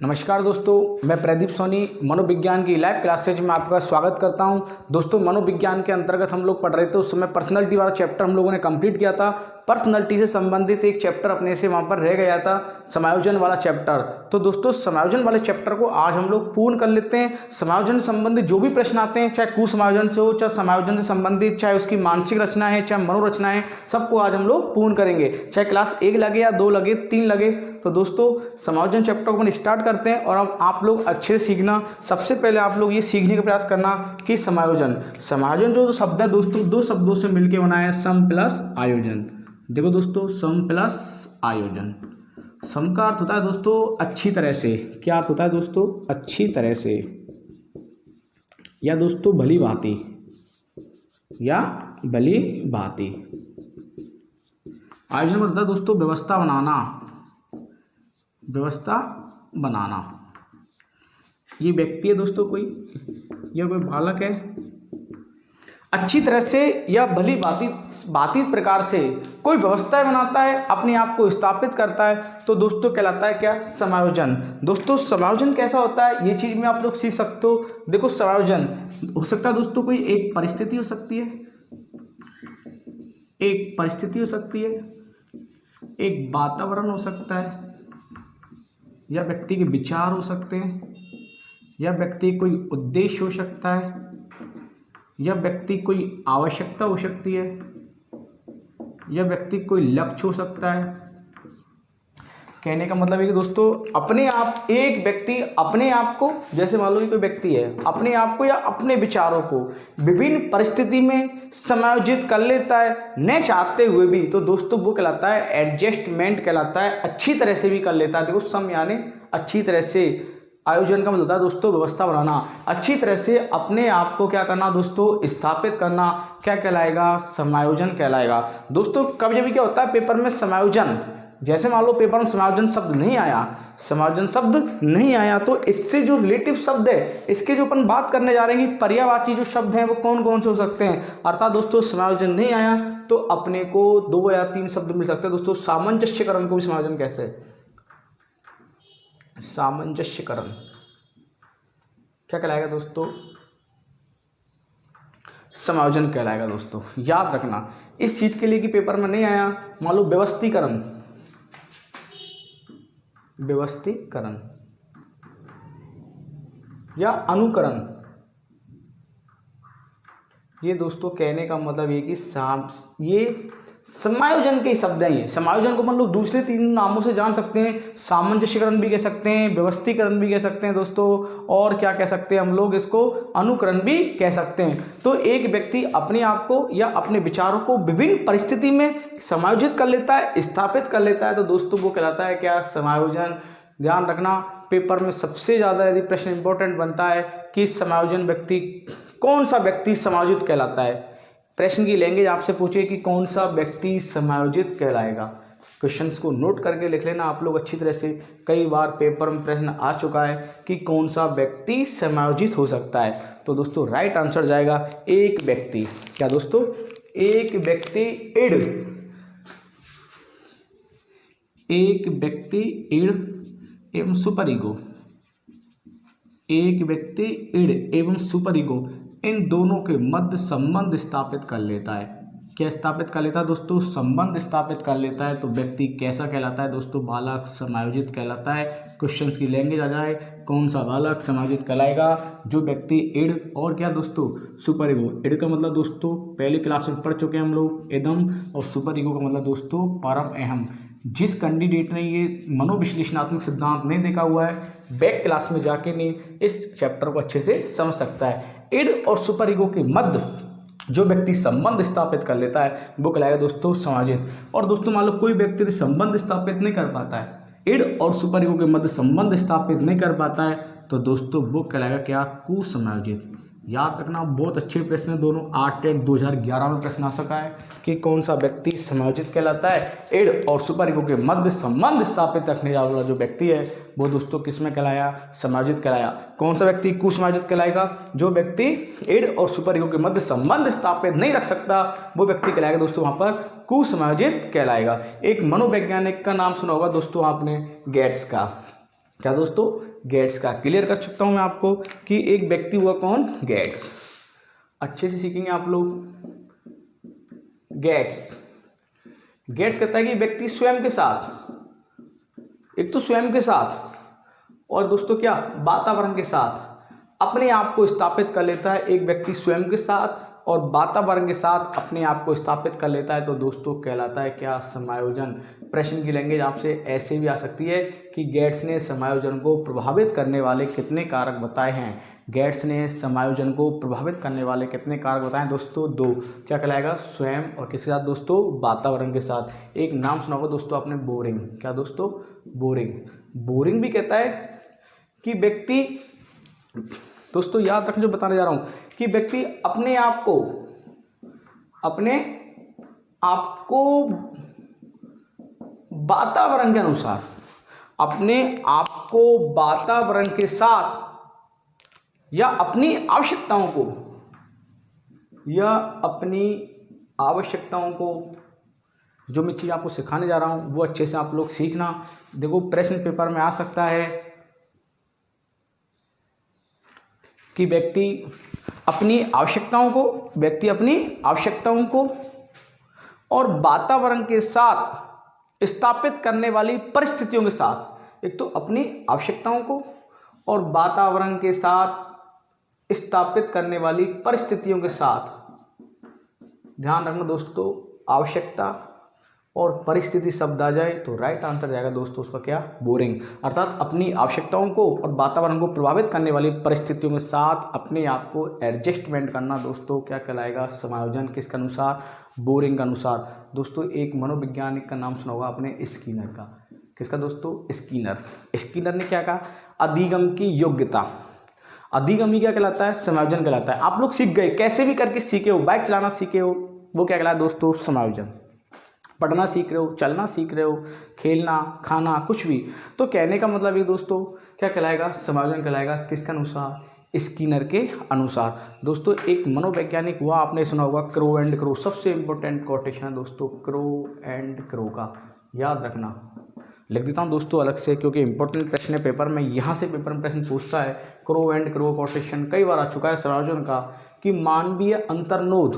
नमस्कार दोस्तों, मैं प्रदीप सोनी मनोविज्ञान की लाइव क्लासेज में आपका स्वागत करता हूं। दोस्तों, मनोविज्ञान के अंतर्गत हम लोग पढ़ रहे थे, उस समय पर्सनैलिटी वाला चैप्टर हम लोगों ने कंप्लीट किया था। पर्सनैलिटी से संबंधित एक चैप्टर अपने से वहां पर रह गया था, समायोजन वाला चैप्टर। तो दोस्तों, समायोजन वाले चैप्टर को आज हम लोग पूर्ण कर लेते हैं। समायोजन से संबंधित जो भी प्रश्न आते हैं, चाहे कुसमायोजन से हो, चाहे समायोजन से संबंधित, चाहे उसकी मानसिक रचना है, चाहे मनोरचना है, सबको आज हम लोग पूर्ण करेंगे। चाहे क्लास 1 लगे या 2 लगे, 3 लगे। तो दोस्तों, समायोजन चैप्टर को अपन स्टार्ट करते हैं और अब आप लोग अच्छे से सीखना। सबसे पहले आप लोग ये सीखने का प्रयास करना कि समायोजन जो शब्द है दोस्तों, 2 शब्दों से मिलकर बना है, सम प्लस आयोजन। देखो दोस्तों, सम प्लस आयोजन। सम का अर्थ होता है दोस्तों अच्छी तरह से। क्या अर्थ होता है दोस्तों? अच्छी तरह से, या दोस्तों भली भांति, या भली भांति। आयोजन होता है दोस्तों व्यवस्था बनाना, व्यवस्था बनाना। ये व्यक्ति है दोस्तों कोई, या कोई बालक है, अच्छी तरह से या भली भांति प्रकार से कोई व्यवस्था बनाता है, अपने आप को स्थापित करता है, तो दोस्तों कहलाता है क्या? समायोजन। दोस्तों, समायोजन कैसा होता है, ये चीज में आप लोग सीख सकते हो। देखो, समायोजन हो सकता है दोस्तों कोई एक परिस्थिति हो सकती है, एक परिस्थिति हो सकती है, एक वातावरण हो सकता है, या व्यक्ति के विचार हो सकते हैं, या व्यक्ति कोई उद्देश्य हो सकता है, या व्यक्ति कोई आवश्यकता हो सकती है, या व्यक्ति कोई लक्ष्य हो सकता है। कहने का मतलब है कि दोस्तों अपने आप, एक व्यक्ति अपने आप को, जैसे मान लो कि कोई व्यक्ति है, अपने आप को या अपने विचारों को विभिन्न परिस्थिति में समायोजित कर लेता है, न चाहते हुए भी, तो दोस्तों वो कहलाता है एडजस्टमेंट कहलाता है। अच्छी तरह से भी कर लेता है। देखो, सम यानी अच्छी तरह से, आयोजन का मतलब होता है दोस्तों व्यवस्था बनाना। अच्छी तरह से अपने आप को क्या करना दोस्तों? स्थापित करना। क्या कहलाएगा? समायोजन कहलाएगा। दोस्तों, कभी कभी क्या होता है पेपर में समायोजन, जैसे मान लो पेपर में समायोजन शब्द नहीं आया, समायोजन शब्द नहीं आया, तो इससे जो रिलेटिव शब्द है, इसके जो अपन बात करने जा रहे हैं कि पर्यायवाची जो शब्द हैं वो कौन कौन से हो सकते हैं। अर्थात दोस्तों, समायोजन नहीं आया तो अपने को 2 या 3 शब्द मिल सकते हैं। दोस्तों, सामंजस्यकरण को भी समायोजन कैसे है? सामंजस्यकरण क्या कहलाएगा दोस्तों? समायोजन कहलाएगा। दोस्तों याद रखना इस चीज के लिए कि पेपर में नहीं आया, मान लो व्यवस्थीकरण, व्यवस्थीकरण या अनुकरण, ये दोस्तों कहने का मतलब ये कि ये समायोजन के शब्द हैं। ये समायोजन को मतलब दूसरे 3 नामों से जान सकते हैं। सामंजस्यकरण भी कह सकते हैं, व्यवस्थीकरण भी कह सकते हैं दोस्तों, और क्या कह सकते हैं हम लोग इसको? अनुकरण भी कह सकते हैं। तो एक व्यक्ति अपने आप को या अपने विचारों को विभिन्न परिस्थिति में समायोजित कर लेता है, स्थापित कर लेता है, तो दोस्तों वो कहलाता है क्या? समायोजन। ध्यान रखना, पेपर में सबसे ज़्यादा यदि प्रश्न इंपॉर्टेंट बनता है कि समायोजन व्यक्ति, कौन सा व्यक्ति समायोजित कहलाता है। प्रश्न की लैंग्वेज आपसे पूछे कि कौन सा व्यक्ति समायोजित कहलाएगा। क्वेश्चंस को नोट करके लिख लेना आप लोग अच्छी तरह से। कई बार पेपर में प्रश्न आ चुका है कि कौन सा व्यक्ति समायोजित हो सकता है। तो दोस्तों राइट आंसर जाएगा एक व्यक्ति। क्या दोस्तों? एक व्यक्ति इड, एक व्यक्ति इड एवं सुपर ईगो, एक व्यक्ति इड एवं सुपर ईगो, इन दोनों के मध्य संबंध स्थापित कर लेता है। क्या स्थापित कर लेता है दोस्तों? संबंध स्थापित कर लेता है। तो व्यक्ति कैसा कहलाता है दोस्तों? बालक समायोजित कहलाता है। क्वेश्चंस की लैंग्वेज आ जाए, कौन सा बालक समायोजित कहलाएगा? जो व्यक्ति इड और क्या दोस्तों? Super ego. इड का मतलब दोस्तों पहली क्लास में पढ़ चुके हैं हम लोग, एकदम, और सुपर ईगो का मतलब दोस्तों परम अहम। जिस कैंडिडेट ने ये मनोविश्लेषणात्मक सिद्धांत नहीं देखा हुआ है, बैक क्लास में जाके नहीं इस चैप्टर को अच्छे से समझ सकता है। इड और सुपर ईगो के मध्य जो व्यक्ति संबंध स्थापित कर लेता है वो कहलाएगा दोस्तों समायोजित। और दोस्तों मान लो कोई व्यक्ति संबंध स्थापित नहीं कर पाता है, इड और सुपर ईगो के मध्य संबंध स्थापित नहीं कर पाता है, तो दोस्तों वो कहलाएगा क्या? कुसमायोजित। याद रखना, बहुत अच्छे प्रश्न है दोनों। 8 टेट 2011 में प्रश्न आ सका है कि कौन सा व्यक्ति समायोजित कहलाता है? इड और सुपर ईगो के मध्य संबंध स्थापित रखने वाला जो व्यक्ति है वो दोस्तों किस में कहलाया? समायोजित कहलाया। कौन सा व्यक्ति कुसमायोजित कहलाएगा? जो व्यक्ति इड और सुपर ईगो के मध्य संबंध स्थापित नहीं रख सकता वो व्यक्ति कहलाएगा दोस्तों वहां पर कुसमायोजित कहलाएगा। एक मनोवैज्ञानिक का नाम सुना होगा दोस्तों आपने, गेट्स का। क्या दोस्तों, गेट्स का। क्लियर कर चुका हूं मैं आपको कि एक व्यक्ति हुआ कौन, गेट्स। अच्छे से सीखेंगे आप लोग। गेट्स कहता है कि व्यक्ति स्वयं के साथ, एक तो स्वयं के साथ और दोस्तों क्या, वातावरण के साथ अपने आप को स्थापित कर लेता है। एक व्यक्ति स्वयं के साथ और वातावरण के साथ अपने आप को स्थापित कर लेता है तो दोस्तों कहलाता है क्या, समायोजन। प्रश्न की लैंग्वेज आपसे ऐसे भी आ सकती है कि गेट्स ने समायोजन को प्रभावित करने वाले कितने कारक बताए हैं। गेट्स ने समायोजन को प्रभावित करने वाले कितने कारक बताए हैं दोस्तों, 2। क्या कहलाएगा, स्वयं और किसके साथ दोस्तों, वातावरण के साथ। एक नाम सुना होगा दोस्तों आपने, बोरिंग। क्या दोस्तों, बोरिंग भी कहता है कि व्यक्ति, दोस्तों याद रखना जो बताने जा रहा हूं, कि व्यक्ति अपने आप को वातावरण के अनुसार, अपने आप को वातावरण के साथ या अपनी आवश्यकताओं को जो मैं चीज़ आपको सिखाने जा रहा हूं वो अच्छे से आप लोग सीखना। देखो प्रश्न पेपर में आ सकता है कि व्यक्ति अपनी आवश्यकताओं को और वातावरण के साथ स्थापित करने वाली परिस्थितियों के साथ, एक तो अपनी आवश्यकताओं को और वातावरण के साथ स्थापित करने वाली परिस्थितियों के साथ। ध्यान रखना दोस्तों, आवश्यकता और परिस्थिति शब्द आ जाए तो राइट आंसर जाएगा दोस्तों उसका क्या, बोरिंग। अर्थात अपनी आवश्यकताओं को और वातावरण को प्रभावित करने वाली परिस्थितियों के साथ अपने आप को एडजस्टमेंट करना दोस्तों क्या कहलाएगा, समायोजन। किसके अनुसार, बोरिंग के अनुसार। दोस्तों एक मनोवैज्ञानिक का नाम सुना होगा आपने, स्किनर का। किसका दोस्तों, स्किनर ने क्या कहा, अधिगम की योग्यता। अधिगम ही क्या कहलाता है, समायोजन कहलाता है। आप लोग सीख गए, कैसे भी करके सीखे हो, बाइक चलाना सीखे हो, वो क्या कहलाता है दोस्तों, समायोजन। पढ़ना सीख रहे हो, चलना सीख रहे हो, खेलना, खाना, कुछ भी, तो कहने का मतलब ये दोस्तों क्या कहलाएगा, समायोजन कहलाएगा। किसके अनुसार, स्किनर के अनुसार। दोस्तों एक मनोवैज्ञानिक हुआ, आपने सुना होगा, क्रो एंड क्रो। सबसे इंपॉर्टेंट कोटेशन है दोस्तों, क्रो एंड क्रो का, याद रखना। लिख देता हूँ दोस्तों अलग से क्योंकि इंपॉर्टेंट प्रश्न है पेपर में, यहाँ से पेपर में प्रश्न पूछता है। क्रो एंड क्रो कोटेशन कई बार आ चुका है समायोजन का, कि मानवीय अंतर्नोद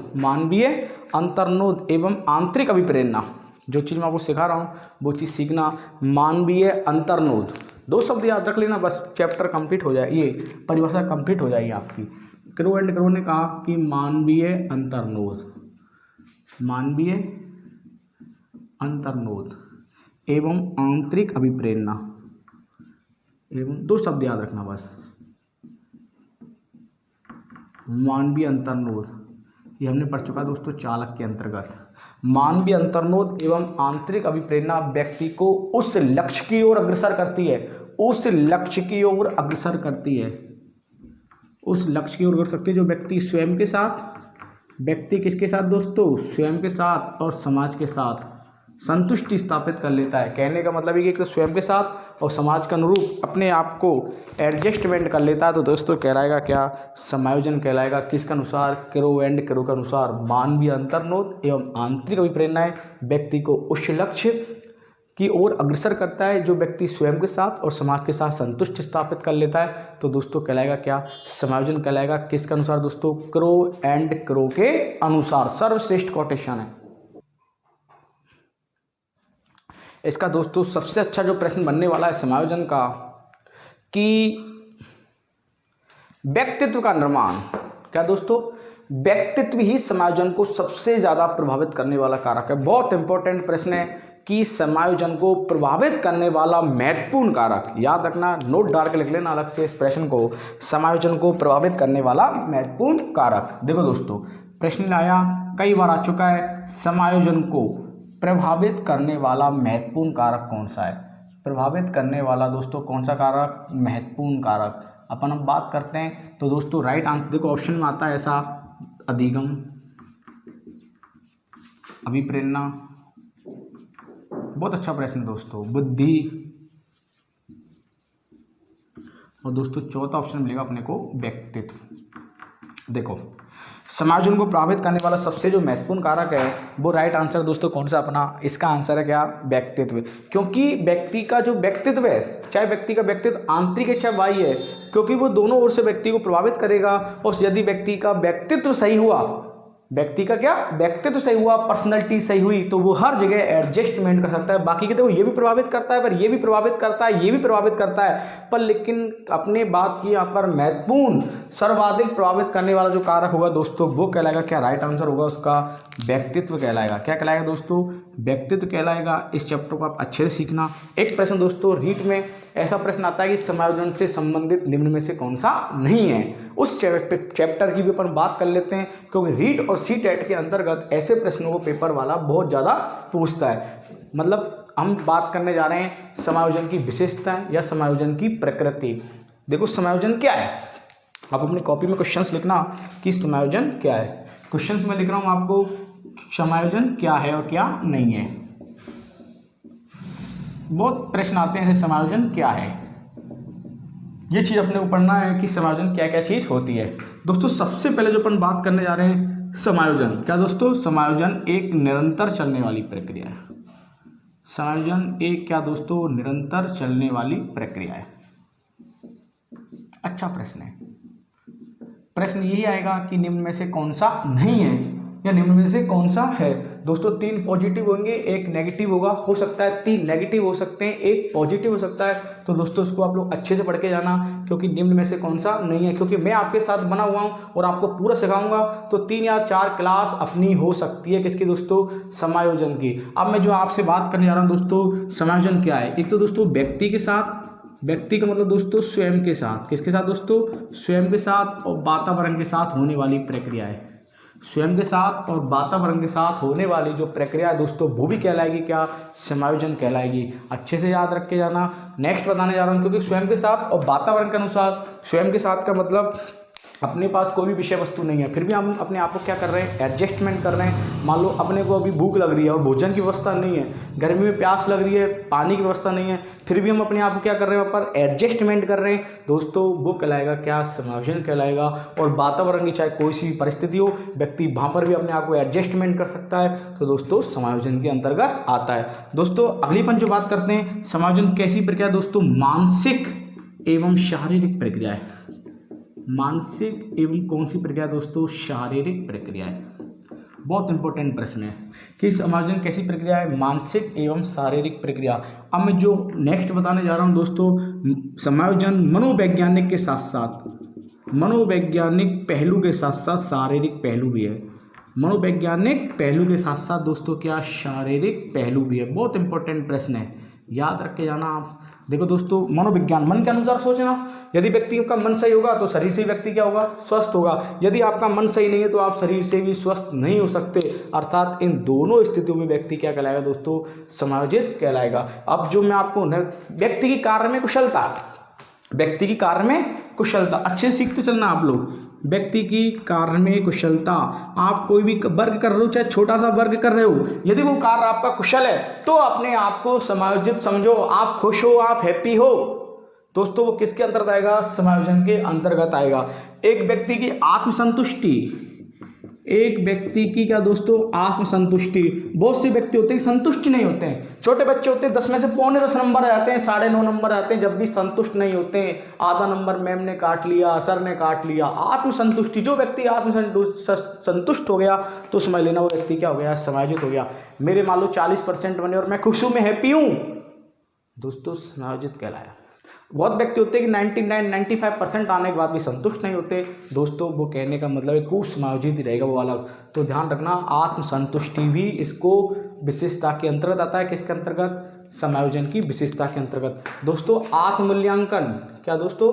एवं आंतरिक अभिप्रेरणा, जो चीज़ मैं आपको सिखा रहा हूँ वो चीज़ सीखना। मानवीय अंतर्नोद, 2 शब्द याद रख लेना बस, चैप्टर कंप्लीट हो जाए, ये परिभाषा कंप्लीट हो जाएगी आपकी। क्रो एंड क्रो ने कहा कि मानवीय अंतर्नोद एवं आंतरिक अभिप्रेरणा, एवं 2 शब्द याद रखना बस, मानवीय अंतर्नोद, ये हमने पढ़ चुका दोस्तों चालक के अंतर्गत। मानवीय अंतर्नोद एवं आंतरिक अभिप्रेरणा व्यक्ति को उस लक्ष्य की ओर अग्रसर करती है, उस लक्ष्य की ओर अग्रसर करती है जो व्यक्ति स्वयं के साथ, व्यक्ति किसके साथ दोस्तों, स्वयं के साथ और समाज के साथ संतुष्टि स्थापित कर लेता है। कहने का मतलब है कि एक तो स्वयं के साथ और समाज के अनुरूप अपने आप को एडजस्टमेंट कर लेता है तो दोस्तों कहलाएगा क्या, समायोजन कहलाएगा। किसके अनुसार, क्रो एंड क्रो के अनुसार। मानवीय अंतर्नोद एवं आंतरिक अभिप्रेरणाएं व्यक्ति को उस लक्ष्य की ओर अग्रसर करता है जो व्यक्ति स्वयं के साथ और समाज के साथ संतुष्ट स्थापित कर लेता है तो दोस्तों कहलाएगा क्या, समायोजन कहलाएगा। किसके अनुसार दोस्तों, क्रो एंड क्रो के अनुसार। सर्वश्रेष्ठ कोटेशन है इसका दोस्तों। सबसे अच्छा जो प्रश्न बनने वाला है समायोजन का, कि व्यक्तित्व का निर्माण। क्या दोस्तों, व्यक्तित्व ही समायोजन को सबसे ज्यादा प्रभावित करने वाला कारक है। बहुत इंपॉर्टेंट प्रश्न है कि समायोजन को प्रभावित करने वाला महत्वपूर्ण कारक, याद रखना, नोट डाल के लिख लेना अलग से इस प्रश्न को, समायोजन को प्रभावित करने वाला महत्वपूर्ण कारक। देखो दोस्तों प्रश्न आया, कई बार आ चुका है, समायोजन को प्रभावित करने वाला महत्वपूर्ण कारक कौन सा है। प्रभावित करने वाला दोस्तों कौन सा कारक, महत्वपूर्ण कारक। अपन हम बात करते हैं तो दोस्तों राइट आंसर देखो ऑप्शन में आता है ऐसा, अधिगम, अभिप्रेरणा, बहुत अच्छा प्रश्न दोस्तों, बुद्धि, और दोस्तों चौथा ऑप्शन मिलेगा अपने को व्यक्तित्व। देखो समायोजन को प्रभावित करने वाला सबसे जो महत्वपूर्ण कारक है वो राइट आंसर दोस्तों कौन सा अपना, इसका आंसर है क्या, व्यक्तित्व। क्योंकि व्यक्ति का जो व्यक्तित्व है, चाहे व्यक्ति का व्यक्तित्व आंतरिक है चाहे बाह्य है, क्योंकि वो दोनों ओर से व्यक्ति को प्रभावित करेगा। और यदि व्यक्ति का व्यक्तित्व सही हुआ, व्यक्ति का क्या व्यक्तित्व सही हुआ, पर्सनैलिटी सही हुई, तो वो हर जगह एडजस्टमेंट कर सकता है। बाकी के देखो ये भी प्रभावित करता है, पर ये भी प्रभावित करता है, ये भी प्रभावित करता है, पर लेकिन अपने बात की यहाँ पर महत्वपूर्ण सर्वाधिक प्रभावित करने वाला जो कारक होगा दोस्तों वो कहलाएगा क्या, राइट आंसर होगा उसका व्यक्तित्व कहलाएगा। क्या कहलाएगा दोस्तों, व्यक्तित्व कहलाएगा। इस चैप्टर को आप अच्छे से सीखना। एक प्रश्न दोस्तों रीट में ऐसा प्रश्न आता है कि समायोजन से संबंधित निम्न में से कौन सा नहीं है, उस चैप्टर की भी अपन बात कर लेते हैं, क्योंकि रीट और सी टेट के अंतर्गत ऐसे प्रश्नों को पेपर वाला बहुत ज़्यादा पूछता है। मतलब हम बात करने जा रहे हैं समायोजन की विशेषताएं या समायोजन की प्रकृति। देखो समायोजन क्या है, आप अपनी कॉपी में क्वेश्चंस लिखना कि समायोजन क्या है। क्वेश्चंस में लिख रहा हूँ आपको, समायोजन क्या है और क्या नहीं है। बहुत प्रश्न आते हैं जैसे समायोजन क्या है, ये चीज़ अपने को पढ़ना है कि समायोजन क्या क्या चीज़ होती है। दोस्तों सबसे पहले जो अपन बात करने जा रहे हैं समायोजन क्या दोस्तों, समायोजन एक निरंतर चलने वाली प्रक्रिया है। समायोजन एक क्या दोस्तों, निरंतर चलने वाली प्रक्रिया है। अच्छा प्रश्न है। प्रश्न यही आएगा कि निम्न में से कौन सा नहीं है या निम्न में से कौन सा है। दोस्तों 3 पॉजिटिव होंगे, 1 नेगेटिव होगा, हो सकता है 3 नेगेटिव हो सकते हैं, 1 पॉजिटिव हो सकता है। तो दोस्तों इसको आप लोग अच्छे से पढ़ के जाना, क्योंकि निम्न में से कौन सा नहीं है, क्योंकि मैं आपके साथ बना हुआ हूं और आपको पूरा सिखाऊंगा। तो 3 या 4 क्लास अपनी हो सकती है किसकी दोस्तों, समायोजन की। अब मैं जो आपसे बात करने जा रहा हूँ दोस्तों, समायोजन क्या है। एक तो दोस्तों व्यक्ति के साथ, व्यक्ति का मतलब दोस्तों स्वयं के साथ, किसके साथ दोस्तों, स्वयं के साथ और वातावरण के साथ होने वाली प्रक्रिया है। स्वयं के साथ और वातावरण के साथ होने वाली जो प्रक्रिया है दोस्तों वो भी कहलाएगी क्या, समायोजन कहलाएगी। अच्छे से याद रख के जाना। नेक्स्ट बताने जा रहा हूँ, क्योंकि स्वयं के साथ और वातावरण के अनुसार, स्वयं के साथ का मतलब अपने पास कोई भी विषय वस्तु नहीं है, फिर भी हम अपने आप को क्या कर रहे हैं, एडजस्टमेंट कर रहे हैं। मान लो अपने को अभी भूख लग रही है और भोजन की व्यवस्था नहीं है, गर्मी में प्यास लग रही है, पानी की व्यवस्था नहीं है, फिर भी हम अपने आप को क्या कर रहे हैं, वहाँ पर एडजस्टमेंट कर रहे हैं दोस्तों, वो कहलाएगा क्या, समायोजन कहलाएगा। और वातावरण की चाहे कोई सी भी परिस्थिति हो, व्यक्ति वहाँ पर भी अपने आप को एडजस्टमेंट कर सकता है, तो दोस्तों समायोजन के अंतर्गत आता है। दोस्तों अगली अपन जो बात करते हैं, समायोजन कैसी प्रक्रिया दोस्तों, मानसिक एवं शारीरिक प्रक्रिया है। मानसिक एवं कौन सी प्रक्रिया दोस्तों, शारीरिक प्रक्रिया है। बहुत इंपॉर्टेंट प्रश्न है कि समायोजन कैसी प्रक्रिया है, मानसिक एवं शारीरिक प्रक्रिया। अब मैं जो नेक्स्ट बताने जा रहा हूं दोस्तों, समायोजन मनोवैज्ञानिक के साथ साथ, मनोवैज्ञानिक पहलू के साथ साथ शारीरिक पहलू भी है। मनोवैज्ञानिक पहलू के साथ साथ दोस्तों क्या, शारीरिक पहलू भी है। बहुत इंपॉर्टेंट प्रश्न है, याद रख के जाना आप। देखो दोस्तों मनोविज्ञान, मन के अनुसार सोचना। यदि व्यक्ति का मन सही होगा तो शरीर से व्यक्ति क्या होगा, स्वस्थ होगा। यदि आपका मन सही नहीं है तो आप शरीर से भी स्वस्थ नहीं हो सकते। अर्थात इन दोनों स्थितियों में व्यक्ति क्या कहलाएगा दोस्तों, समायोजित कहलाएगा। अब जो मैं आपको व्यक्ति की कार्य में कुशलता, व्यक्ति की कार्य में कुशलता अच्छे से सीखते चलना आप लोग। व्यक्ति की कार्य में कुशलता, आप कोई भी वर्ग कर रहे हो, चाहे छोटा सा वर्ग कर रहे हो, यदि वो कार्य आपका कुशल है तो अपने आप को समायोजित समझो। आप खुश हो, आप हैप्पी हो दोस्तों, वो किसके अंतर्गत आएगा, समायोजन के अंतर्गत आएगा। एक व्यक्ति की आत्मसंतुष्टि, एक व्यक्ति की क्या दोस्तों, आत्मसंतुष्टि। बहुत से व्यक्ति होते हैं संतुष्ट नहीं होते हैं। छोटे बच्चे होते हैं 10 में से 9.25 नंबर आते हैं, 9.5 नंबर आते हैं, जब भी संतुष्ट नहीं होते हैं। आधा नंबर मैम ने काट लिया, सर ने काट लिया। आत्मसंतुष्टि, जो व्यक्ति आत्मसंतुष्ट हो गया तो समझ लेना वो व्यक्ति क्या हो गया, समायोजित हो गया। मेरे मान लो 40% बने और मैं खुश हूँ, मैं हैप्पी हूँ दोस्तों, समायोजित कहलाया। बहुत व्यक्ति होते हैं कि 99-95% आने के बाद भी संतुष्ट नहीं होते दोस्तों, वो कहने का मतलब है कुछ समायोजित ही रहेगा वो अलग। तो ध्यान रखना, आत्मसंतुष्टि भी इसको विशेषता के अंतर्गत आता है। किसके अंतर्गत, समायोजन की विशेषता के अंतर्गत। दोस्तों आत्ममूल्यांकन, क्या दोस्तों,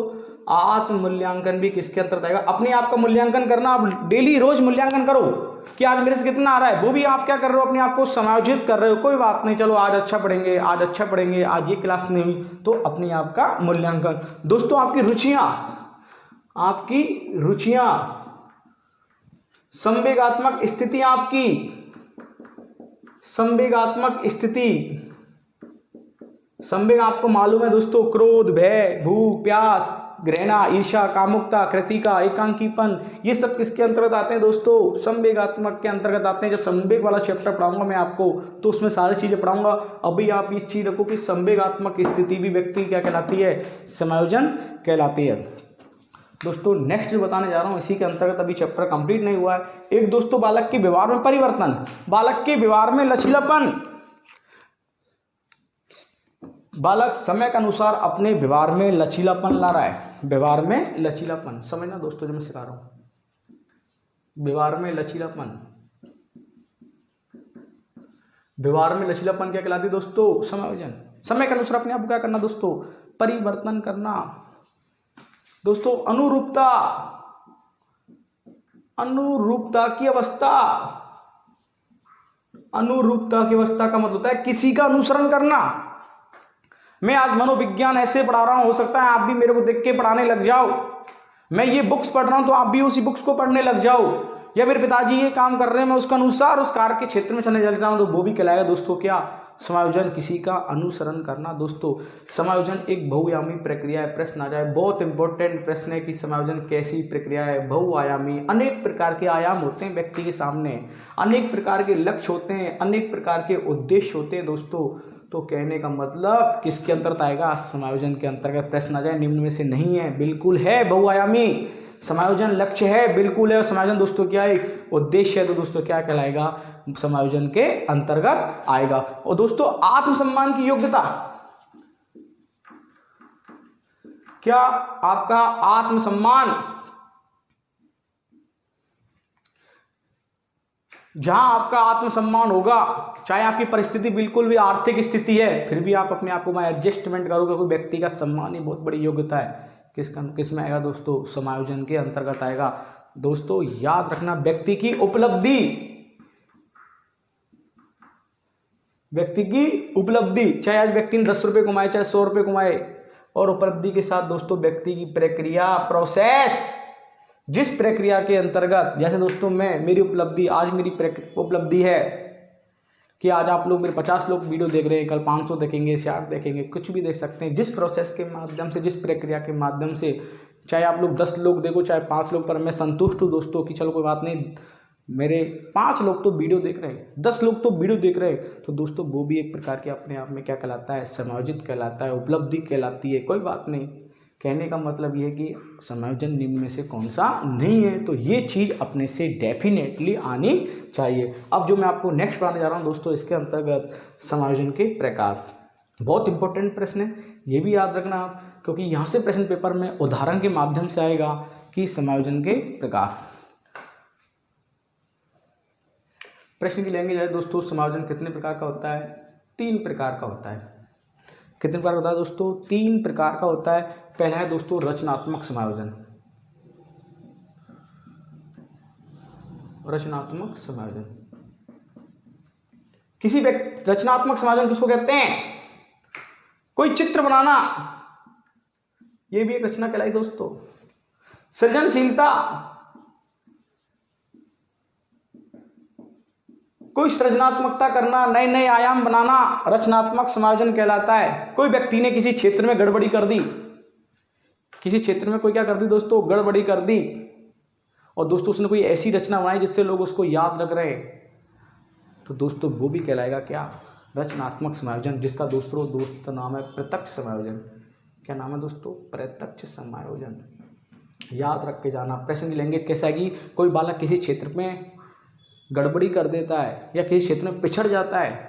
आत्ममूल्यांकन भी किसके अंतर्गत आएगा। अपने आप का मूल्यांकन करना, आप डेली रोज मूल्यांकन करो कि आज मेरे से कितना आ रहा है, वो भी आप क्या कर रहे हो, अपने आप को समायोजित कर रहे हो। कोई बात नहीं, चलो आज अच्छा पढ़ेंगे, आज अच्छा पढ़ेंगे, आज ये क्लास नहीं हुई, तो अपने आप का मूल्यांकन। दोस्तों आपकी रुचियां, आपकी रुचियां, संवेगात्मक स्थिति, आपकी संवेगात्मक स्थिति। संवेग आपको मालूम है दोस्तों, क्रोध, भय, भूख, प्यास, घृणा, ईर्ष्या, कामुकता, कृतिका, एकांकीपन, ये सब किसके अंतर्गत आते हैं दोस्तों? संवेगात्मक के अंतर्गत आते हैं। जब संवेग वाला चैप्टर पढ़ाऊंगा मैं आपको तो उसमें सारी चीजें पढ़ाऊंगा। अभी आप इस चीज रखो कि संवेगात्मक स्थिति भी व्यक्ति क्या कहलाती है? समायोजन कहलाती है। दोस्तों नेक्स्ट जो बताने जा रहा हूँ इसी के अंतर्गत, अभी चैप्टर कंप्लीट नहीं हुआ है। एक दोस्तों बालक के व्यवहार में परिवर्तन, बालक के व्यवहार में लचीलापन। बालक समय के अनुसार अपने व्यवहार में लचीलापन ला रहा है। व्यवहार में लचीलापन समझना दोस्तों जो मैं सिखा रहा हूँ, व्यवहार में लचीलापन। व्यवहार में लचीलापन क्या कहलाती है दोस्तों? समायोजन। समय के अनुसार अपने आप को क्या करना दोस्तों? परिवर्तन करना। दोस्तों अनुरूपता, अनुरूपता की अवस्था, अनुरूपता की अवस्था का मतलब होता है किसी का अनुसरण करना। मैं आज मनोविज्ञान ऐसे पढ़ा रहा हूं, हो सकता है आप भी मेरे को देख के पढ़ाने लग जाओ। मैं ये बुक्स पढ़ रहा हूं तो आप भी उसी बुक्स को पढ़ने लग जाओ, या मेरे पिताजी ये काम कर रहे हैं मैं उसका अनुसार उस कार्य के क्षेत्र में चलने लग जाऊं, तो वो भी कहलाएगा दोस्तों क्या? समायोजन। किसी का अनुसरण करना। दोस्तों समायोजन एक बहुआयामी प्रक्रिया है। प्रश्न आ जाए, बहुत इंपॉर्टेंट प्रश्न है कि समायोजन कैसी प्रक्रिया है? बहुआयामी। अनेक प्रकार के आयाम होते हैं व्यक्ति के सामने, अनेक प्रकार के लक्ष्य होते हैं, अनेक प्रकार के उद्देश्य होते हैं दोस्तों। तो कहने का मतलब किसके अंतर्गत आएगा? समायोजन के अंतर्गत। प्रश्न आ जाए निम्न में से नहीं है, बिल्कुल है बहुआयामी। समायोजन लक्ष्य है, बिल्कुल है। और समायोजन दोस्तों क्या है? उद्देश्य है। तो दोस्तों क्या कहलाएगा? समायोजन के अंतर्गत आएगा। और दोस्तों आत्मसम्मान की योग्यता, क्या आपका आत्मसम्मान, जहां आपका आत्मसम्मान होगा, चाहे आपकी परिस्थिति बिल्कुल भी आर्थिक स्थिति है, फिर भी आप अपने आप को एडजस्टमेंट करोगे। कोई व्यक्ति का सम्मान ही बहुत बड़ी योग्यता है। किस में आएगा दोस्तों? समायोजन के अंतर्गत आएगा। दोस्तों याद रखना, व्यक्ति की उपलब्धि, व्यक्ति की उपलब्धि, चाहे आज व्यक्ति ने 10 रुपये कमाए चाहे 100 रुपये कमाए, और उपलब्धि के साथ दोस्तों व्यक्ति की प्रक्रिया, प्रोसेस, जिस प्रक्रिया के अंतर्गत, जैसे दोस्तों मेरी उपलब्धि, आज मेरी उपलब्धि है कि आज आप लोग मेरे 50 लोग वीडियो देख रहे हैं, कल 500 देखेंगे, 60 देखेंगे, कुछ भी देख सकते हैं। जिस प्रोसेस के माध्यम से, जिस प्रक्रिया के माध्यम से, चाहे आप लोग 10 लोग देखो चाहे 5 लोग, पर मैं संतुष्ट हूँ दोस्तों कि चलो कोई बात नहीं, मेरे 5 लोग तो वीडियो देख रहे हैं, 10 लोग तो वीडियो देख रहे हैं, तो दोस्तों वो भी एक प्रकार के अपने आप में क्या कहलाता है? समायोजित कहलाता है, उपलब्धि कहलाती है। कोई बात नहीं, कहने का मतलब ये है कि समायोजन निम्न में से कौन सा नहीं है, तो ये चीज़ अपने से डेफिनेटली आनी चाहिए। अब जो मैं आपको नेक्स्ट पढ़ाने जा रहा हूँ दोस्तों, इसके अंतर्गत समायोजन के प्रकार, बहुत इंपॉर्टेंट प्रश्न है, ये भी याद रखना आप, क्योंकि यहाँ से प्रश्न पेपर में उदाहरण के माध्यम से आएगा कि समायोजन के प्रकार। प्रश्न की लैंग्वेज है दोस्तों, समायोजन कितने प्रकार का होता है? 3 प्रकार का होता है। कितने प्रकार होता है दोस्तों? 3 प्रकार का होता है। पहला है दोस्तों रचनात्मक समायोजन। रचनात्मक समायोजन, किसी व्यक्ति, रचनात्मक समायोजन किसको कहते हैं? कोई चित्र बनाना, यह भी एक रचना कहलाई दोस्तों। सृजनशीलता, कोई सृजनात्मकता करना, नए नए आयाम बनाना, रचनात्मक समायोजन कहलाता है। कोई व्यक्ति ने किसी क्षेत्र में गड़बड़ी कर दी, किसी क्षेत्र में कोई क्या कर दी दोस्तों? गड़बड़ी कर दी, और दोस्तों उसने कोई ऐसी रचना बनाई जिससे लोग उसको याद रख रहे, तो दोस्तों वो भी कहलाएगा क्या? रचनात्मक समायोजन, जिसका दोस्तों नाम है प्रत्यक्ष समायोजन। क्या नाम है दोस्तों? प्रत्यक्ष समायोजन। याद रख के जाना। प्रश्न की लैंग्वेज कैसा है कि कोई बालक किसी क्षेत्र में गड़बड़ी कर देता है या किसी क्षेत्र में पिछड़ जाता है,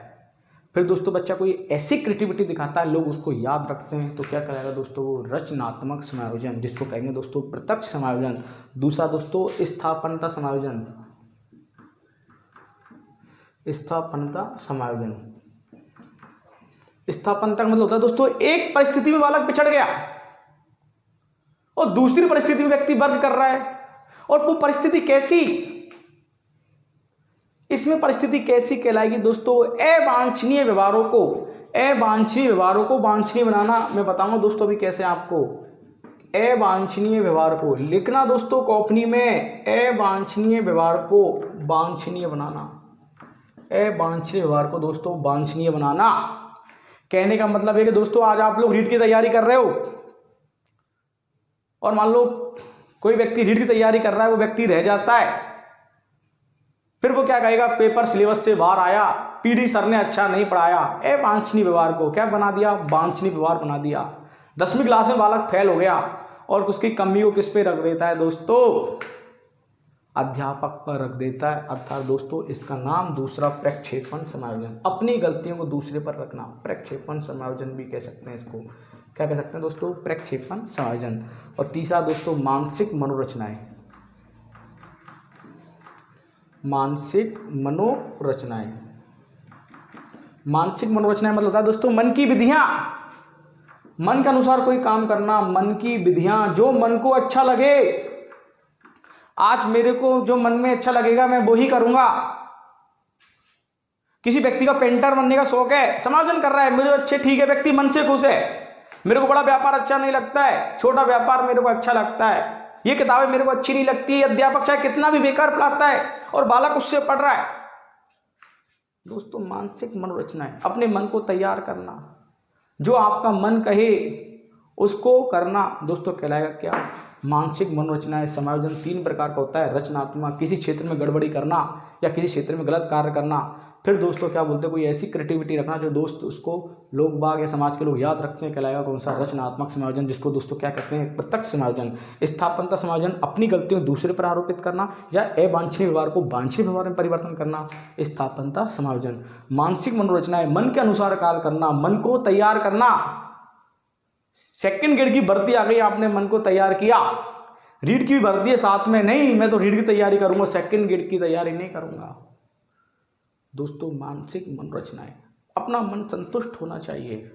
फिर दोस्तों बच्चा कोई ऐसी क्रिएटिविटी दिखाता है, लोग उसको याद रखते हैं, तो क्या कहलाएगा दोस्तों? वो रचनात्मक समायोजन, जिसको कहेंगे दोस्तों प्रत्यक्ष समायोजन। दूसरा दोस्तों स्थापनता समायोजन। स्थापनता समायोजन, स्थापनता का मतलब होता है दोस्तों एक परिस्थिति में बालक पिछड़ गया और दूसरी परिस्थिति में व्यक्ति वर्ग कर रहा है, और वो परिस्थिति कैसी, इसमें परिस्थिति कैसी कहलाएगी दोस्तों? अवांछनीय व्यवहारों को, अवांछनीय व्यवहारों को वांछनीय बनाना। मैं बताऊंगा दोस्तों अभी कैसे आपको अवांछनीय व्यवहार को लिखना दोस्तों कॉपी में। अवांछनीय व्यवहार को वांछनीय बनाना, अवांछनीय व्यवहार को दोस्तों वांछनीय बनाना। कहने का मतलब है कि दोस्तों आज आप लोग रीट की तैयारी कर रहे हो, और मान लो कोई व्यक्ति रीट की तैयारी कर रहा है, वो व्यक्ति रह जाता है, फिर वो क्या कहेगा, पेपर सिलेबस से बाहर आया, पीडी सर ने अच्छा नहीं पढ़ाया, वांछनीय व्यवहार को क्या बना दिया, वांछनीय व्यवहार बना दिया। 10वीं क्लास में बालक फेल हो गया और उसकी कमी को किस पे रख देता है दोस्तों, अध्यापक पर रख देता है। अर्थात दोस्तों इसका नाम दूसरा प्रक्षेपण समायोजन, अपनी गलतियों को दूसरे पर रखना, प्रक्षेपण समायोजन भी कह सकते हैं इसको। क्या कह सकते हैं दोस्तों, प्रक्षेपण समायोजन। और तीसरा दोस्तों मानसिक मनोरचनाएं, मानसिक मनोरचनाएं। मानसिक मनोरचनाएं मतलब होता है दोस्तों मन की विधियां, मन के अनुसार कोई काम करना, मन की विधियां, जो मन को अच्छा लगे। आज मेरे को जो मन में अच्छा लगेगा मैं वो ही करूंगा। किसी व्यक्ति का पेंटर बनने का शौक है, समायोजन कर रहा है, मुझे अच्छे ठीक है, व्यक्ति मन से खुश है, मेरे को बड़ा व्यापार अच्छा नहीं लगता है, छोटा व्यापार मेरे को अच्छा लगता है, ये किताबें मेरे को अच्छी नहीं लगती है, अध्यापक चाहे कितना भी बेकार पढ़ाता है और बालक उससे पढ़ रहा है। दोस्तों मानसिक मनोरचना है, अपने मन को तैयार करना, जो आपका मन कहे उसको करना दोस्तों कहलाएगा क्या, मानसिक मनोरचना है। समायोजन 3 प्रकार का होता है, रचनात्मक, किसी क्षेत्र में गड़बड़ी करना या किसी क्षेत्र में गलत कार्य करना। फिर दोस्तों क्या बोलते हैं, कोई ऐसी क्रिएटिविटी रखना जो दोस्त उसको लोग बाग या समाज के लोग याद रखते हैं, कहलाएगा कौन सा, रचनात्मक समायोजन, जिसको दोस्तों क्या कहते हैं, प्रत्यक्ष समायोजन। स्थापनता समायोजन, अपनी गलतियों दूसरे पर आरोपित करना या अवांछनीय व्यवहार को वांछनीय व्यवहार में परिवर्तन करना, स्थापनता समायोजन। मानसिक मनोरचना है, मन के अनुसार कार्य करना, मन को तैयार करना। सेकंड ग्रेड की भर्ती आ गई, आपने मन को तैयार किया, रीड की भी भर्ती है साथ में, नहीं मैं तो रीड की तैयारी करूंगा, सेकंड ग्रेड की तैयारी नहीं करूंगा। दोस्तों मानसिक मनोरचना है, अपना मन संतुष्ट होना चाहिए,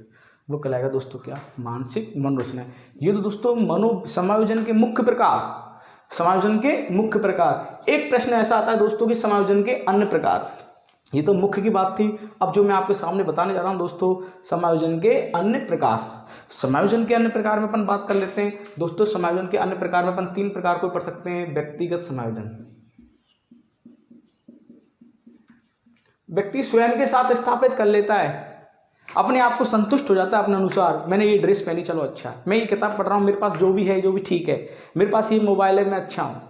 वो कहलाएगा दोस्तों क्या, मानसिक मनोरचना है। ये तो दोस्तों समायोजन के मुख्य प्रकार, समायोजन के मुख्य प्रकार। एक प्रश्न ऐसा आता है दोस्तों कि समायोजन के अन्य प्रकार, ये तो मुख्य की बात थी। अब जो मैं आपके सामने बताने जा रहा हूं दोस्तों, समायोजन के अन्य प्रकार। समायोजन के अन्य प्रकार में अपन बात कर लेते हैं दोस्तों। समायोजन के अन्य प्रकार में अपन 3 प्रकार को पढ़ सकते हैं। व्यक्तिगत समायोजन, व्यक्ति स्वयं के साथ स्थापित कर लेता है, अपने आप को संतुष्ट हो जाता है अपने अनुसार, मैंने ये ड्रेस पहनी, चलो अच्छा है, मैं ये किताब पढ़ रहा हूँ, मेरे पास जो भी है जो भी ठीक है, मेरे पास ये मोबाइल है, मैं अच्छा हूँ।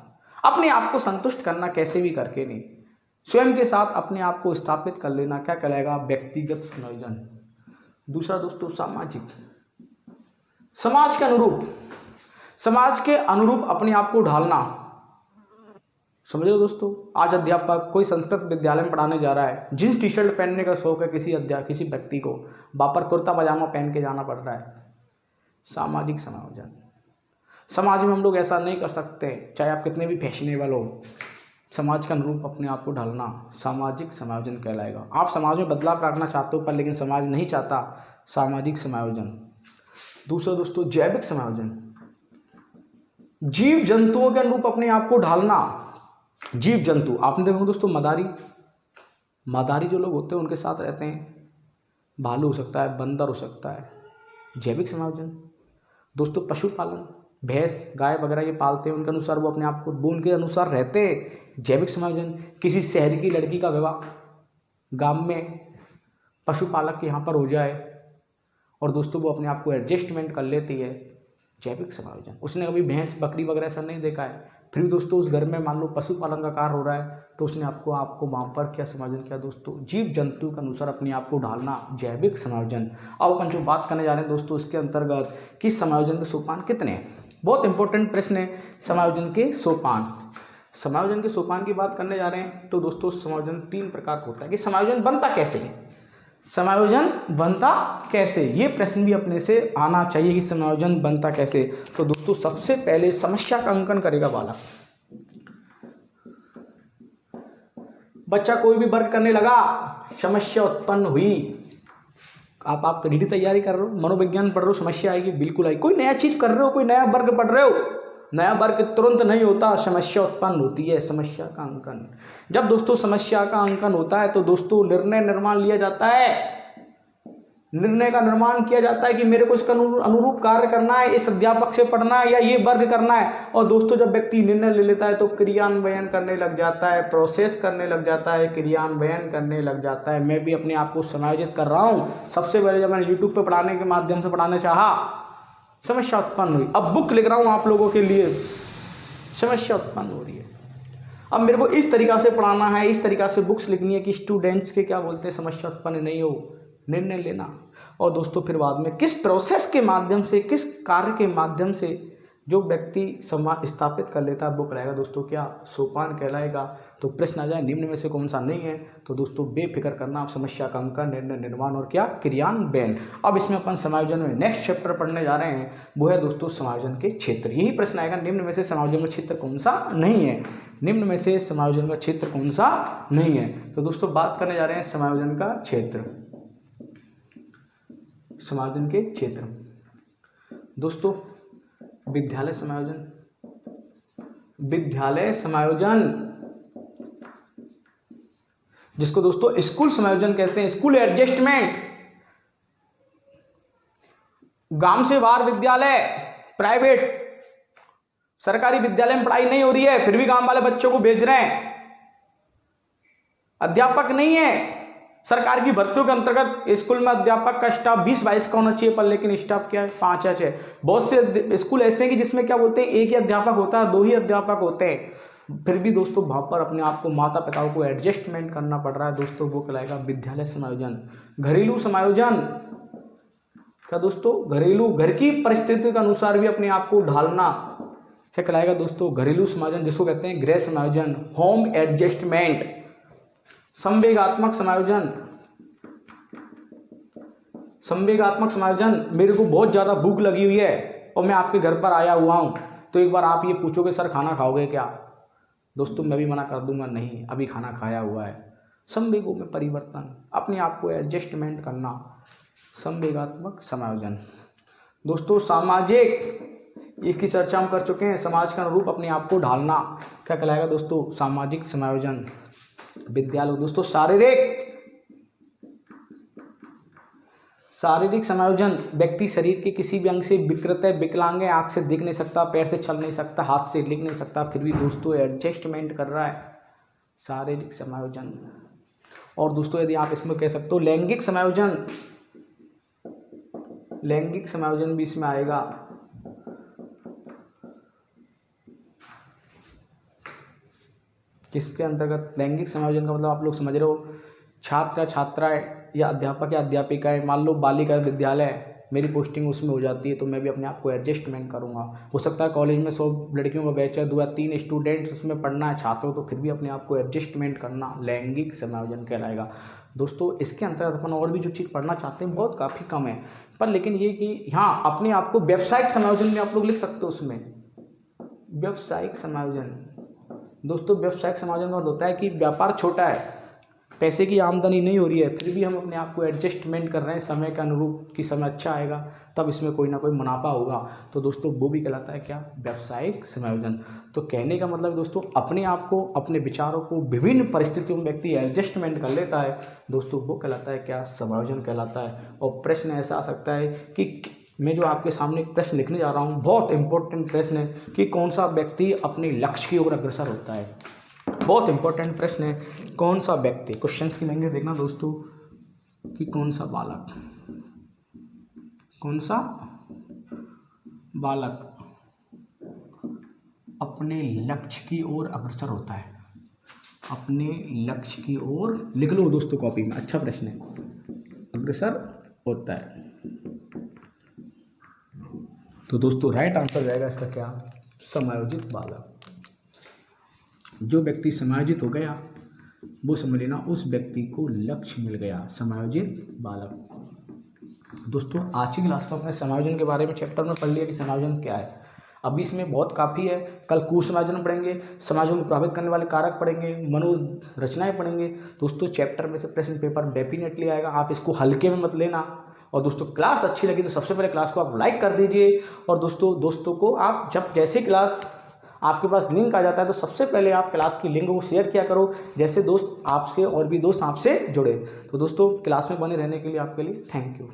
अपने आप को संतुष्ट करना कैसे भी करके नहीं, स्वयं के साथ अपने आप को स्थापित कर लेना, क्या कहलाएगा, व्यक्तिगत समायोजन। दूसरा दोस्तों सामाजिक, समाज के अनुरूप, समाज के अनुरूप अपने आप को ढालना। समझ लो दोस्तों, आज अध्यापक कोई संस्कृत विद्यालय में पढ़ाने जा रहा है, जींस टी शर्ट पहनने का शौक है किसी व्यक्ति को, बापर कुर्ता पजामा पहन के जाना पड़ रहा है, सामाजिक समायोजन। समाज में हम लोग ऐसा नहीं कर सकते, चाहे आप कितने भी फैशनेबल हो, समाज के अनुरूप अपने आप को ढालना सामाजिक समायोजन कहलाएगा। आप समाज में बदलाव लाना चाहते हो पर लेकिन समाज नहीं चाहता, सामाजिक समायोजन। दूसरा दोस्तों जैविक समायोजन, जीव जंतुओं के अनुरूप अपने आप को ढालना। जीव जंतु आपने देखा दोस्तों, मदारी जो लोग होते हैं उनके साथ रहते हैं, भालू हो सकता है, बंदर हो सकता है, जैविक समायोजन। दोस्तों पशुपालन, भैंस गाय वगैरह ये पालते हैं, उनके अनुसार वो अपने आप को, वो उनके अनुसार रहते हैं, जैविक समायोजन। किसी शहर की लड़की का विवाह गांव में पशुपालक के यहाँ पर हो जाए और दोस्तों वो अपने आप को एडजस्टमेंट कर लेती है, जैविक समायोजन। उसने कभी भैंस बकरी वगैरह ऐसा नहीं देखा है, फिर दोस्तों उस घर में मान लो पशुपालन का कार्य हो रहा है तो उसने आपको वहाँ पर क्या समायोजन किया दोस्तों, जीव जंतु के अनुसार अपने आप को ढालना, जैविक समायोजन। अब अपन जो बात करने जा रहे हैं दोस्तों उसके अंतर्गत कि समायोजन के सोपान कितने हैं। बहुत इंपॉर्टेंट प्रश्न है समायोजन के सोपान। समायोजन के सोपान की बात करने जा रहे हैं तो दोस्तों समायोजन 3 प्रकार का होता है। कि समायोजन बनता कैसे है, समायोजन बनता कैसे, ये प्रश्न भी अपने से आना चाहिए कि समायोजन बनता कैसे। तो दोस्तों सबसे पहले समस्या का अंकन करेगा बालक। बच्चा कोई भी वर्क करने लगा, समस्या उत्पन्न हुई, आप रीडी तैयारी कर रहे हो, मनोविज्ञान पढ़ रहे हो, समस्या आएगी, बिल्कुल आई। कोई नया चीज कर रहे हो, कोई नया वर्ग पढ़ रहे हो, नया वर्ग तुरंत नहीं होता, समस्या उत्पन्न होती है, समस्या का अंकन। जब दोस्तों समस्या का अंकन होता है तो दोस्तों निर्णय निर्माण लिया जाता है, निर्णय का निर्माण किया जाता है कि मेरे को इसका अनुरूप कार्य करना है, इस अध्यापक से पढ़ना है या ये वर्ग करना है। और दोस्तों जब व्यक्ति निर्णय ले लेता है तो क्रियान्वयन करने लग जाता है, प्रोसेस करने लग जाता है, क्रियान्वयन करने लग जाता है। मैं भी अपने आप को समायोजित कर रहा हूँ। सबसे पहले जब मैंने यूट्यूब पे पढ़ाने के माध्यम से पढ़ाना चाहा समस्या उत्पन्न हुई। अब बुक लिख रहा हूँ आप लोगों के लिए, समस्या उत्पन्न हो रही है। अब मेरे को इस तरीक़ा से पढ़ाना है, इस तरीक़ा से बुक्स लिखनी है कि स्टूडेंट्स के क्या बोलते हैं समस्या उत्पन्न नहीं हो, निर्णय लेना। और दोस्तों फिर बाद में किस प्रोसेस के माध्यम से, किस कार्य के माध्यम से जो व्यक्ति समाज स्थापित कर लेता है वो कहलाएगा दोस्तों क्या, सोपान कहलाएगा। तो प्रश्न आ जाए निम्न में से कौन सा नहीं है, तो दोस्तों बेफिक्र करना आप समस्या का अंकन, निर्णय निर्माण और क्या, क्रियान्वयन। अब इसमें अपन समायोजन में नेक्स्ट चैप्टर पढ़ने जा रहे हैं, वो है दोस्तों समायोजन के क्षेत्र। यही प्रश्न आएगा निम्न में से समायोजन का क्षेत्र कौन सा नहीं है, निम्न में से समायोजन का क्षेत्र कौन सा नहीं है। तो दोस्तों बात करने जा रहे हैं समायोजन का क्षेत्र, समायोजन के क्षेत्र। दोस्तों विद्यालय समायोजन, विद्यालय समायोजन जिसको दोस्तों स्कूल समायोजन कहते हैं, स्कूल एडजस्टमेंट। गांव से बाहर विद्यालय, प्राइवेट सरकारी विद्यालय में पढ़ाई नहीं हो रही है, फिर भी गांव वाले बच्चों को भेज रहे हैं, अध्यापक नहीं है। सरकार की भर्तियों के अंतर्गत स्कूल में अध्यापक का स्टाफ 20-22 का होना चाहिए, पर लेकिन स्टाफ क्या है 5 या 6। बहुत से स्कूल ऐसे हैं कि जिसमें क्या बोलते हैं एक ही अध्यापक होता है, 2 ही अध्यापक होते हैं, फिर भी दोस्तों वहाँ पर अपने आप को माता पिताओं को एडजस्टमेंट करना पड़ रहा है दोस्तों, वो कहलाएगा विद्यालय समायोजन। घरेलू समायोजन क्या दोस्तों, घरेलू घर की परिस्थिति के अनुसार भी अपने आप को ढालना क्या कहलाएगा दोस्तों, घरेलू समायोजन, जिसको कहते हैं गृह समायोजन, होम एडजस्टमेंट। संवेगात्मक समायोजन, संवेगात्मक समायोजन, मेरे को बहुत ज़्यादा भूख लगी हुई है और मैं आपके घर पर आया हुआ हूँ, तो एक बार आप ये पूछोगे सर खाना खाओगे क्या, दोस्तों मैं भी मना कर दूंगा नहीं, अभी खाना खाया हुआ है। संवेगों में परिवर्तन, अपने आप को एडजस्टमेंट करना, संवेगात्मक समायोजन। दोस्तों सामाजिक, इसकी चर्चा हम कर चुके हैं, समाज के अनुरूप अपने आप को ढालना क्या कहलाएगा दोस्तों, सामाजिक समायोजन। विद्यालय दोस्तों शारीरिक, शारीरिक समायोजन, व्यक्ति शरीर के किसी भी अंग से विकृत है, विकलांग है, आँख से दिख नहीं सकता, पैर से चल नहीं सकता, हाथ से लिख नहीं सकता, फिर भी दोस्तों एडजस्टमेंट कर रहा है, शारीरिक समायोजन। और दोस्तों यदि आप इसमें कह सकते हो लैंगिक समायोजन, लैंगिक समायोजन भी इसमें आएगा। किसके अंतर्गत, लैंगिक समायोजन का मतलब आप लोग समझ रहे हो, छात्र या छात्राएं या अध्यापक या अध्यापिकाएं, मान लो बालिका विद्यालय मेरी पोस्टिंग उसमें हो जाती है, तो मैं भी अपने आप को एडजस्टमेंट करूंगा। हो सकता है कॉलेज में 100 लड़कियों का बैच है, 2 या 3 स्टूडेंट्स उसमें पढ़ना है छात्रों, तो फिर भी अपने आप को एडजस्टमेंट करना लैंगिक समायोजन कहलाएगा। दोस्तों इसके अंतर्गत अपन और भी जो चीज़ पढ़ना चाहते हैं बहुत काफ़ी कम है, पर लेकिन ये कि हाँ अपने आप को व्यावसायिक समायोजन में आप लोग लिख सकते हो। उसमें व्यावसायिक समायोजन, दोस्तों व्यावसायिक समायोजन का मतलब होता है कि व्यापार छोटा है, पैसे की आमदनी नहीं हो रही है, फिर भी हम अपने आप को एडजस्टमेंट कर रहे हैं समय के अनुरूप, कि समय अच्छा आएगा तब इसमें कोई ना कोई मुनाफा होगा, तो दोस्तों वो भी कहलाता है क्या, व्यावसायिक समायोजन। तो कहने का मतलब दोस्तों अपने आप को, अपने विचारों को विभिन्न परिस्थितियों में व्यक्ति एडजस्टमेंट कर लेता है दोस्तों, वो कहलाता है क्या, समायोजन कहलाता है। और प्रश्न ऐसा आ सकता है कि मैं जो आपके सामने एक प्रश्न लिखने जा रहा हूँ, बहुत इंपॉर्टेंट प्रश्न है कि कौन सा व्यक्ति अपने लक्ष्य की ओर अग्रसर होता है, बहुत इंपॉर्टेंट प्रश्न है, कौन सा व्यक्ति, क्वेश्चंस की लैंग्वेज देखना दोस्तों कि कौन सा बालक, कौन सा बालक अपने लक्ष्य की ओर अग्रसर होता है, अपने लक्ष्य की ओर, लिख लो दोस्तों कॉपी में, अच्छा प्रश्न है, अग्रसर होता है। तो दोस्तों राइट आंसर जाएगा इसका क्या, समायोजित बालक। जो व्यक्ति समायोजित हो गया वो समझ लेना उस व्यक्ति को लक्ष्य मिल गया, समायोजित बालक। दोस्तों आज की क्लास में अपने समायोजन के बारे में चैप्टर में पढ़ लिया कि समायोजन क्या है। अभी इसमें बहुत काफ़ी है, कल कुसमायोजन पढ़ेंगे, समायोजन को प्रभावित करने वाले कारक पढ़ेंगे, मनोरचनाएं पढ़ेंगे। दोस्तों चैप्टर में से प्रश्न पेपर डेफिनेटली आएगा, आप इसको हल्के में मत लेना। और दोस्तों क्लास अच्छी लगी तो सबसे पहले क्लास को आप लाइक कर दीजिए, और दोस्तों को आप जब जैसे क्लास आपके पास लिंक आ जाता है तो सबसे पहले आप क्लास की लिंक को शेयर किया करो, जैसे दोस्त आपसे और भी दोस्त आपसे जुड़े। तो दोस्तों क्लास में बने रहने के लिए आपके लिए थैंक यू।